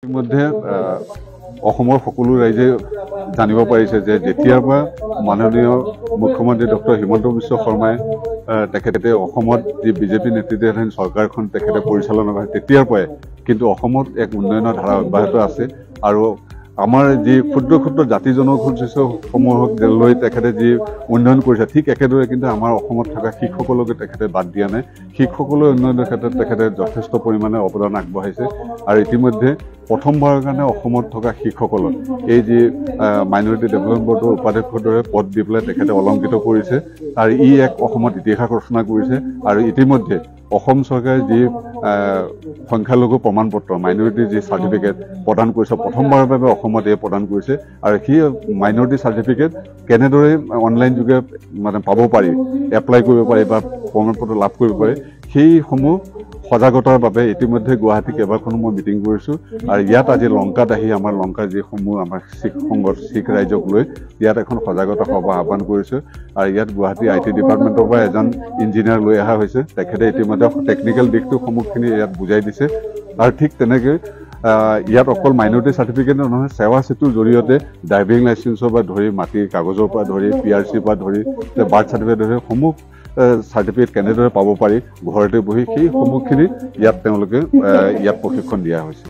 ইতিমধ্যে অসমৰ সকলো ৰাইজে জানিব পাৰিছে যে যেতিয়াৰ পৰা মাননীয় মুখ্যমন্ত্ৰী ডক্টৰ হিমন্ত বিশ্ব শৰ্মাই তেখেতে অসমত যি বিজেপি নেতৃত্বাধীন চৰকাৰখন তেখেতে পৰিচালনা কৰে তেতিয়াৰ পৰাই কিন্তু অসমত এক উন্নয়নৰ ধাৰা অব্যাহত আছে আৰু আমাৰ যি ক্ষুদ্ৰ ক্ষুদ্ৰ জাতি জনগোষ্ঠীসমূহক লৈ তেখেতে যি উন্নয়ন কৰিছে ঠিক একেদৰে কিন্তু আমাৰ অসমত থকা শিক্ষকসকলকে তেখেতে বাদ দিয়া নাই। শিক্ষকসকলৰ উন্নয়নৰ ক্ষেত্ৰত তেখেতে যথেষ্ট পৰিমাণে অৱদান আগবঢ়াইছে আৰু ইতিমধ্যে প্ৰথমবাৰৰ কাৰণে অসমত থকা শিক্ষকসকলক এই যি মাইনৰিটি ডেভেলপমেণ্ট বৰ্ডৰ উপাধ্যক্ষৰ দৰে পদ দি পেলাই তেখেতে অলংকৃত কৰিছে আৰু ই এক অসমত ইতিহাস ৰচনা কৰিছে আৰু ইতিমধ্যে অসম চৰকাৰে যি সংখ্যালঘু প্ৰমাণ পত্ৰ মাইনৰিটি যি চাৰ্টিফিকেট প্ৰদান কৰিছে প্ৰথমবাৰৰ বাবে অসমত এই প্ৰদান কৰিছে আৰু সেই মাইনৰিটি চাৰ্টিফিকেট কেনেদৰে অনলাইন যোগে মানে পাব পাৰি এপ্লাই কৰিব পাৰি বা প্ৰমাণ পত্ৰ লাভ কৰিব পাৰি সেইসমূহ সজাগতাৰ বাবে ইতিমধ্যে গুৱাহাটী কেইবাখনো মই মিটিং কৰিছোঁ আৰু ইয়াত আজি লংকাত আহি আমাৰ লংকাৰ যিসমূহ আমাৰ শিখ সংগত শিখ ৰাইজক লৈ ইয়াত এখন সজাগতা সভা আহ্বান কৰিছোঁ আৰু ইয়াত গুৱাহাটী IT ডিপাৰ্টমেণ্টৰ পৰা এজন ইঞ্জিনিয়াৰ লৈ অহা হৈছে তেখেতে ইতিমধ্যে টেকনিকেল দিশটো সমূহখিনি ইয়াত বুজাই দিছে আৰু ঠিক তেনেকৈ ইয়াত অকল মাইনৰিটি চাৰ্টিফিকেট নহয় সেৱা সেতুৰ জৰিয়তে ড্ৰাইভিং লাইচেন্সৰ পৰা ধৰি মাটিৰ কাগজৰ পৰা ধৰি PRCৰ পৰা ধৰি বাৰ্থ চাৰ্টিফিকেট ধৰি সমূহ চাৰ্টিফিকেট কেনেদৰে পাব পাৰি ঘৰতে বহি সেই সমূহখিনি ইয়াত তেওঁলোকে ইয়াত প্ৰশিক্ষণ দিয়া হৈছে।